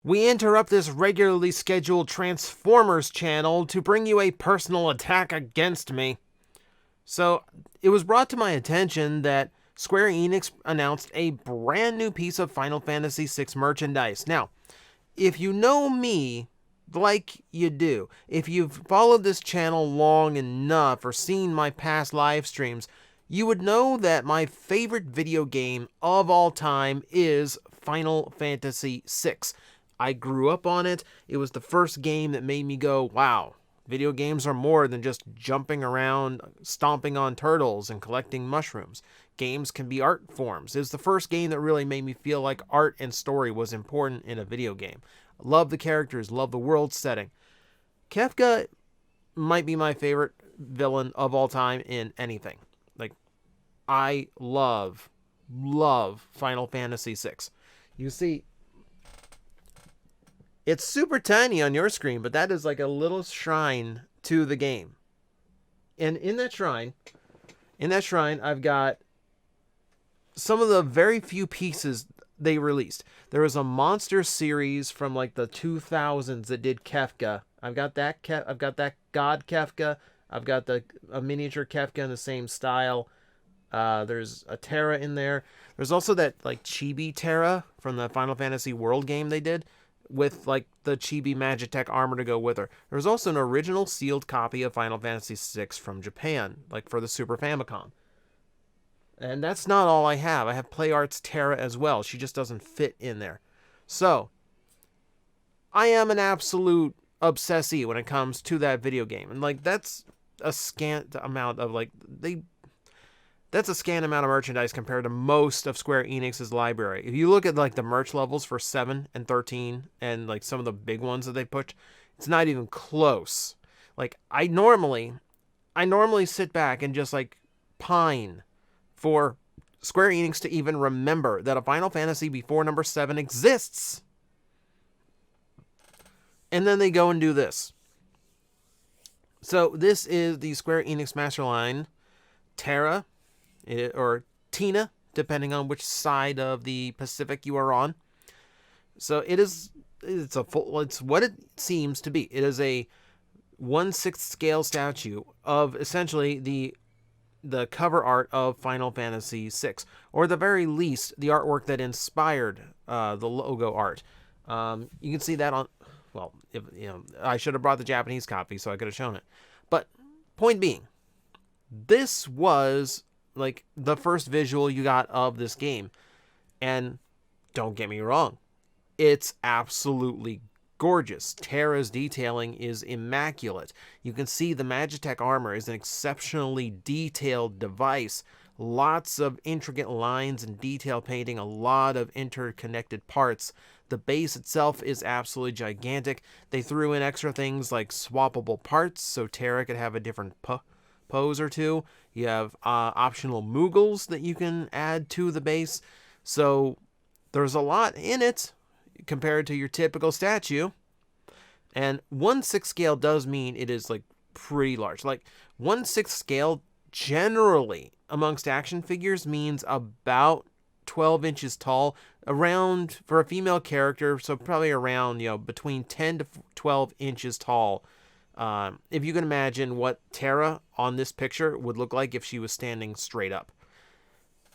We interrupt this regularly scheduled Transformers channel to bring you a personal attack against me. So, it was brought to my attention that Square Enix announced a brand new piece of Final Fantasy VI merchandise. Now, if you know me like you do, if you've followed this channel long enough or seen my past live streams, you would know that my favorite video game of all time is Final Fantasy VI. I grew up on it. It was the first game that made me go, wow, video games are more than just jumping around, stomping on turtles, and collecting mushrooms. Games can be art forms. It was the first game that really made me feel like art and story was important in a video game. Love the characters, love the world setting. Kefka might be my favorite villain of all time in anything. Like, I love Final Fantasy VI. You see, it's super tiny on your screen, but that is like a little shrine to the game. And in that shrine, I've got some of the very few pieces they released. There was a monster series from like the 2000s that did Kefka. I've got that God Kefka. I've got a miniature Kefka in the same style. There's a Terra in there. There's also that like Chibi Terra from the Final Fantasy World game they did, with like the Chibi Magitech armor to go with her. There's also an original sealed copy of Final Fantasy VI from Japan, like for the Super Famicom. And that's not all I have. I have PlayArt's Terra as well. She just doesn't fit in there. So, I am an absolute obsessee when it comes to that video game. And like that's a scant amount of that's a scant amount of merchandise compared to most of Square Enix's library. If you look at like the merch levels for 7 and 13 and like some of the big ones that they put, it's not even close. Like I normally sit back and just like pine for Square Enix to even remember that a Final Fantasy before number 7 exists. And then they go and do this. So this is the Square Enix Masterline Terra, or Tina, depending on which side of the Pacific you are on. So it's what it seems to be. It is a 1/6 scale statue of essentially the cover art of Final Fantasy VI, or at the very least, the artwork that inspired the logo art. You can see that on, well, I should have brought the Japanese copy so I could have shown it. But point being, this was like the first visual you got of this game, and don't get me wrong, it's absolutely gorgeous. Terra's detailing is immaculate. You can see the Magitech armor is an exceptionally detailed device. Lots of intricate lines and detail painting, a lot of interconnected parts. The base itself is absolutely gigantic. They threw in extra things like swappable parts so Terra could have a different pose or two. You have optional Moogles that you can add to the base. So there's a lot in it compared to your typical statue. And 1/6 scale does mean it is like pretty large. Like 1/6 scale generally amongst action figures means about 12 inches tall, around for a female character, so probably around, between 10 to 12 inches tall. If you can imagine what Terra on this picture would look like if she was standing straight up.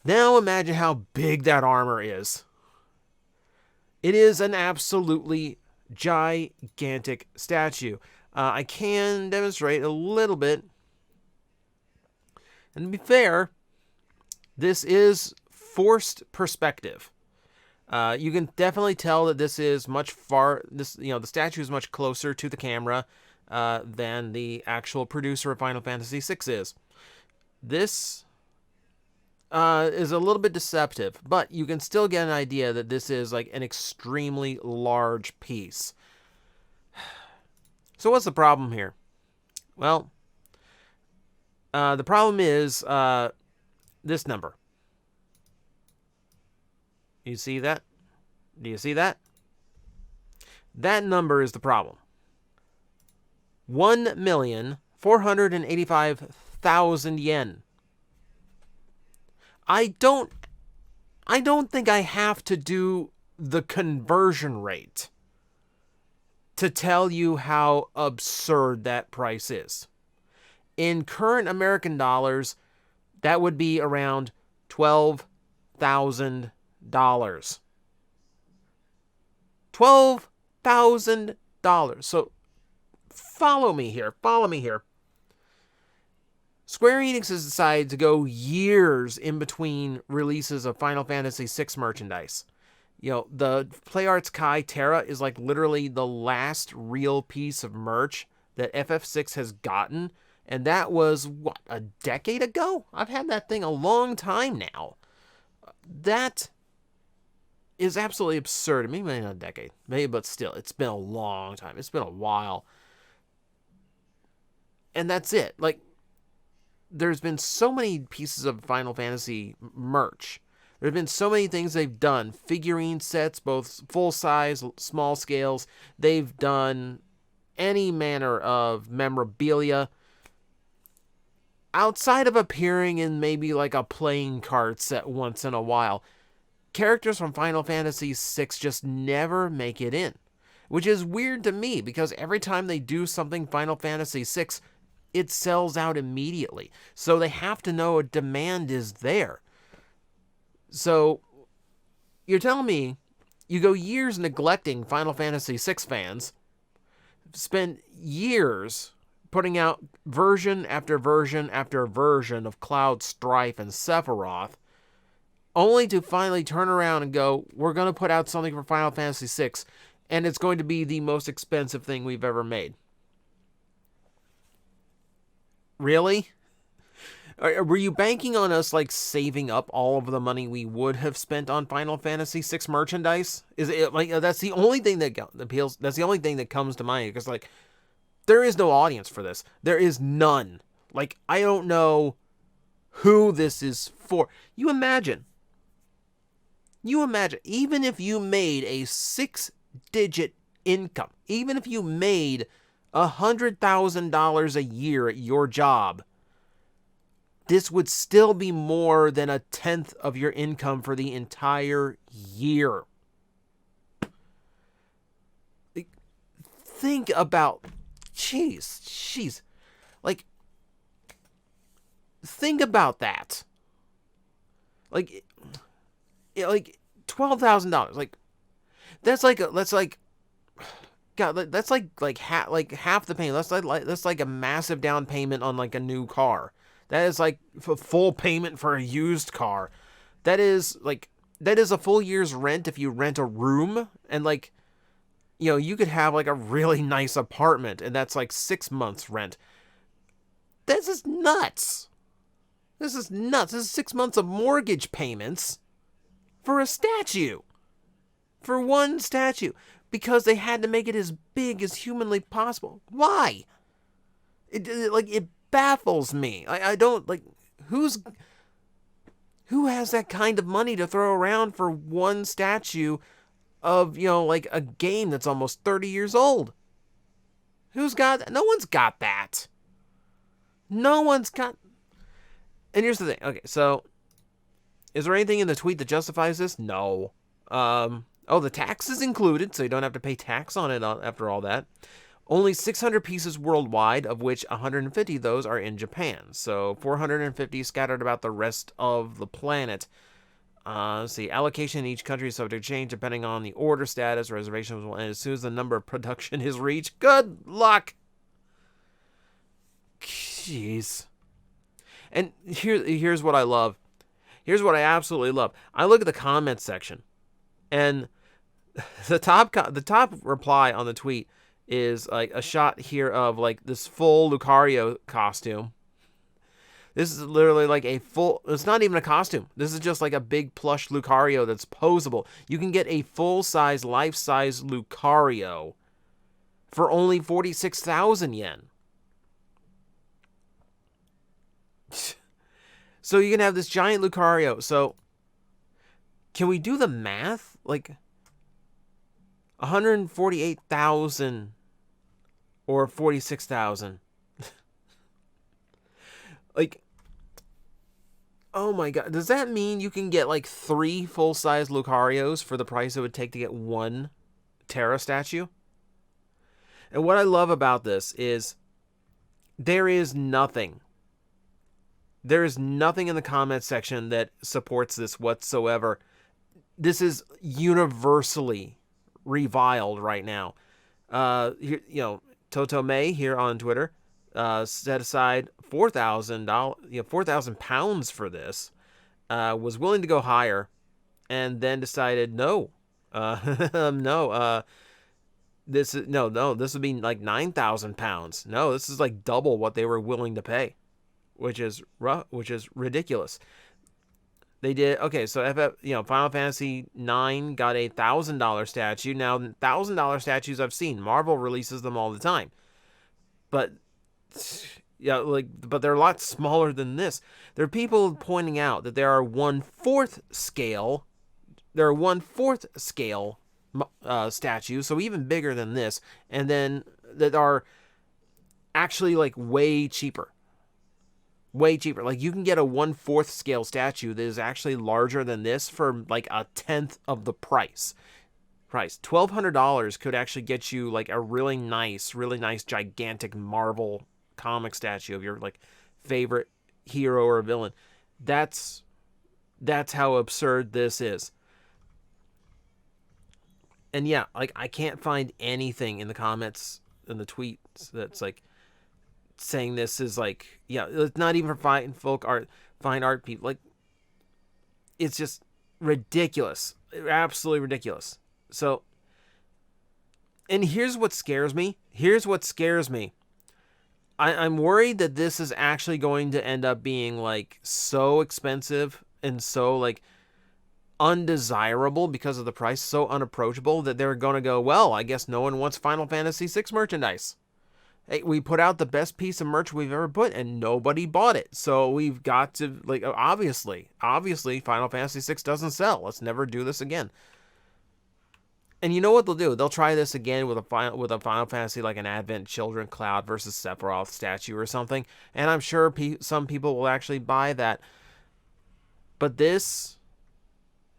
Now imagine how big that armor is. It is an absolutely gigantic statue. I can demonstrate a little bit. And to be fair, this is forced perspective. You can definitely tell that this is the statue is much closer to the camera than the actual producer of Final Fantasy VI is. This is a little bit deceptive, but you can still get an idea that this is like an extremely large piece. So what's the problem here? Well, the problem is this number. You see that? Do you see that? That number is the problem. 1,485,000 yen. I don't think I have to do the conversion rate. to tell you how absurd that price is. In current American dollars, that would be around $12,000. $12,000. So follow me here. Square Enix has decided to go years in between releases of Final Fantasy VI merchandise. You know, the PlayArts Kai Terra is like literally the last real piece of merch that FF6 has gotten. And that was, what, a decade ago? I've had that thing a long time now. That is absolutely absurd. Maybe not a decade. Maybe, but still, it's been a long time. It's been a while. And that's it. Like, there's been so many pieces of Final Fantasy merch. There have been so many things they've done. Figurine sets, both full size, small scales. They've done any manner of memorabilia. Outside of appearing in maybe like a playing card set once in a while, characters from Final Fantasy VI just never make it in. Which is weird to me, because every time they do something Final Fantasy VI, it sells out immediately. So they have to know a demand is there. So, you're telling me you go years neglecting Final Fantasy VI fans, spend years putting out version after version after version of Cloud, Strife, and Sephiroth, only to finally turn around and go, we're going to put out something for Final Fantasy VI, and it's going to be the most expensive thing we've ever made. Really? Were you banking on us, like, saving up all of the money we would have spent on Final Fantasy VI merchandise? Is it, like, that's the only thing that appeals, that's the only thing that comes to mind, because, like, there is no audience for this. There is none. Like, I don't know who this is for. You imagine, even if you made a 6-digit income, even if you made $100,000 a year at your job, this would still be more than 1/10 of your income for the entire year. Think about, jeez, like, think about that. Like $12,000. Like, that's like God, that's like half the payment. That's like a massive down payment on like a new car. That is like full payment for a used car. That is a full year's rent if you rent a room, and like, you know, you could have like a really nice apartment, and that's like 6 months rent. This is nuts. This is 6 months of mortgage payments for a statue. For one statue. Because they had to make it as big as humanly possible. Why? It baffles me. I don't, like, who has that kind of money to throw around for one statue of, you know, like a game that's almost 30 years old? Who's got that? No one's got that. No one's got. And here's the thing. Okay, so is there anything in the tweet that justifies this? No. The tax is included, so you don't have to pay tax on it after all that. Only 600 pieces worldwide, of which 150 of those are in Japan. So 450 scattered about the rest of the planet. Let's see, allocation in each country is subject to change depending on the order status. Reservations will end as soon as the number of production is reached. Good luck! Jeez. And here's what I love. Here's what I absolutely love. I look at the comments section, and the top reply on the tweet is like a shot here of like this full Lucario costume. This is literally like it's not even a costume. This is just like a big plush Lucario that's posable. You can get a full-size, life-size Lucario for only 46,000 yen. So you can have this giant Lucario. So can we do the math? Like 148,000 or 46,000. Like, oh my god. Does that mean you can get like 3 full-size Lucarios for the price it would take to get one Terra statue? And what I love about this is there is nothing. There is nothing in the comment section that supports this whatsoever. This is universally reviled right now. Toto May here on Twitter set aside $4,000, 4,000 pounds for this. Was willing to go higher, and then decided no, no. This would be like 9,000 pounds. No, this is like double what they were willing to pay, which is ridiculous. They did okay. So Final Fantasy IX got a $1,000 statue. Now $1,000 statues I've seen. Marvel releases them all the time, but but they're a lot smaller than this. There are people pointing out that there are 1/4 scale. There are 1/4 scale statues, so even bigger than this, and then that are actually like way cheaper. Way cheaper. Like you can get a 1/4 scale statue that is actually larger than this for like 1/10 of the price. $1,200 could actually get you like a really nice, gigantic Marvel comic statue of your like favorite hero or villain. That's how absurd this is. And yeah, like I can't find anything in the comments in the tweets that's like saying this is like, it's not even for fine art people. Like, it's just ridiculous, absolutely ridiculous. So, and here's what scares me. I'm worried that this is actually going to end up being like so expensive and so like undesirable because of the price, so unapproachable that they're going to go, well, I guess no one wants Final Fantasy VI merchandise. Hey, we put out the best piece of merch we've ever put and nobody bought it. So we've got to, like, obviously Final Fantasy VI doesn't sell. Let's never do this again. And you know what they'll do? They'll try this again with a Final Fantasy, like an Advent Children Cloud versus Sephiroth statue or something. And I'm sure some people will actually buy that. But this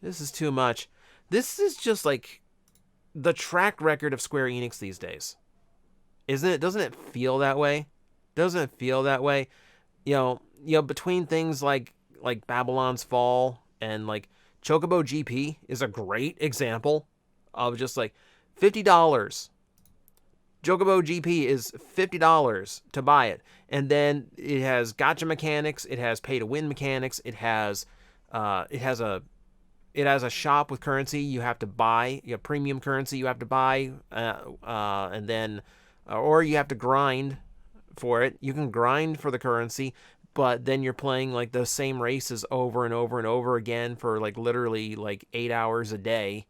is too much. This is just like the track record of Square Enix these days. Isn't it? Doesn't it feel that way? Between things like Babylon's Fall and like Chocobo GP is a great example of just like $50. Chocobo GP is $50 to buy it. And then it has gacha mechanics, it has pay to win mechanics, it has a shop with currency you have to buy, premium currency you have to buy, and then or you have to grind for it. You can grind for the currency, but then you're playing like the same races over and over and over again for like literally like 8 hours a day.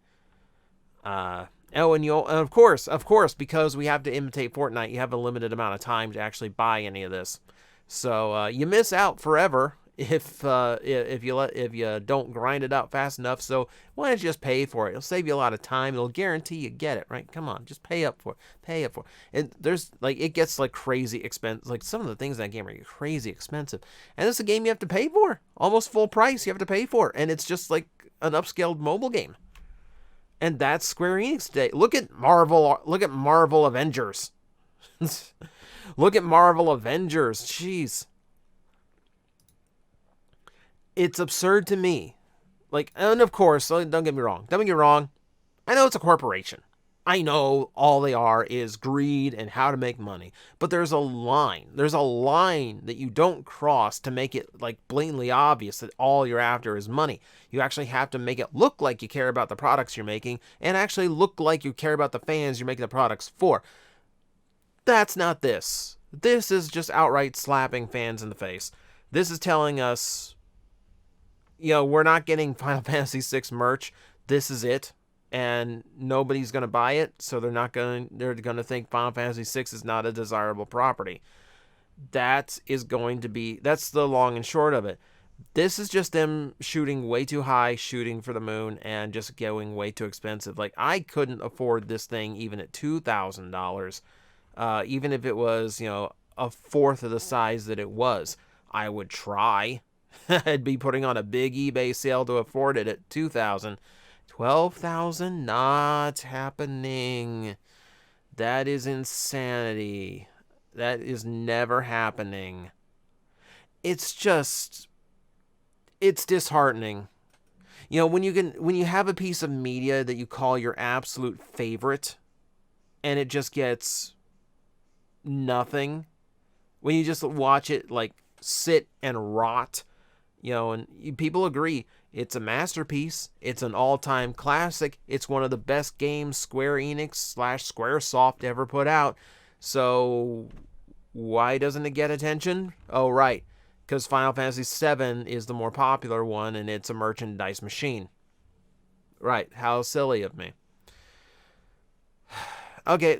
And of course, because we have to imitate Fortnite, you have a limited amount of time to actually buy any of this. So you miss out forever if you don't grind it out fast enough. So why don't you just pay for it? It'll save you a lot of time. It'll guarantee you get it, right? Come on, just pay up for it. And there's like, it gets like crazy expensive. Like some of the things in that game are crazy expensive. And it's a game you have to pay for. Almost full price you have to pay for. And it's just like an upscaled mobile game. And that's Square Enix today. Look at Marvel Avengers. Look at Marvel Avengers. Jeez. It's absurd to me. Like, and of course, don't get me wrong. I know it's a corporation. I know all they are is greed and how to make money. But there's a line. There's a line that you don't cross to make it like blatantly obvious that all you're after is money. You actually have to make it look like you care about the products you're making and actually look like you care about the fans you're making the products for. That's not this. This is just outright slapping fans in the face. This is telling us, we're not getting Final Fantasy VI merch. This is it. And nobody's going to buy it, so they're going to think Final Fantasy VI is not a desirable property. That's the long and short of it. This is just them shooting way too high, shooting for the moon, and just going way too expensive. Like, I couldn't afford this thing even at $2,000. Even if it was, a fourth of the size that it was. I would try. I'd be putting on a big eBay sale to afford it at $2,000. $12,000, not happening. That is insanity. That is never happening. It's disheartening. You know, when you have a piece of media that you call your absolute favorite and it just gets nothing, when you just watch it like sit and rot, you know, and people agree it's a masterpiece, it's an all-time classic, it's one of the best games Square-Enix / Squaresoft ever put out. So why doesn't it get attention? Oh, right, because Final Fantasy VII is the more popular one and it's a merchandise machine. Right, how silly of me. Okay,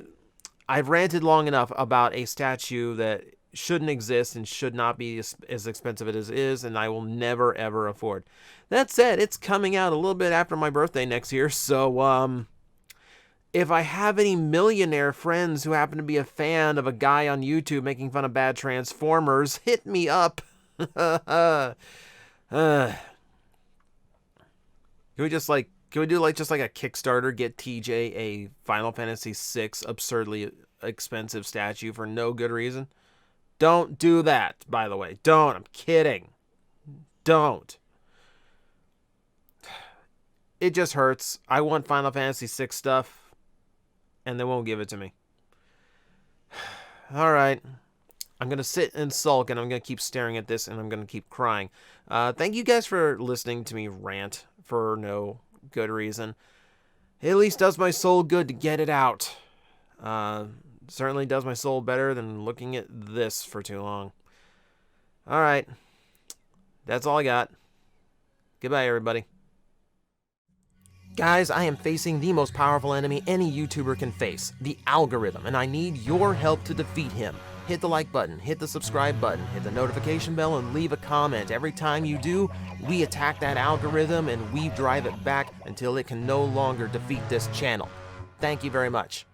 I've ranted long enough about a statue that shouldn't exist and should not be as expensive as it is, and I will never, ever afford. That said, it's coming out a little bit after my birthday next year, so, if I have any millionaire friends who happen to be a fan of a guy on YouTube making fun of bad Transformers, hit me up. Can we do just like a Kickstarter, get TJ a Final Fantasy VI absurdly expensive statue for no good reason? Don't do that, by the way. Don't. I'm kidding. Don't. It just hurts. I want Final Fantasy VI stuff, and they won't give it to me. All right. I'm going to sit and sulk, and I'm going to keep staring at this, and I'm going to keep crying. Thank you guys for listening to me rant for no good reason. It at least does my soul good to get it out. Certainly does my soul better than looking at this for too long. All right. That's all I got. Goodbye, everybody. Guys, I am facing the most powerful enemy any YouTuber can face, the algorithm, and I need your help to defeat him. Hit the like button, hit the subscribe button, hit the notification bell, and leave a comment. Every time you do, we attack that algorithm and we drive it back until it can no longer defeat this channel. Thank you very much.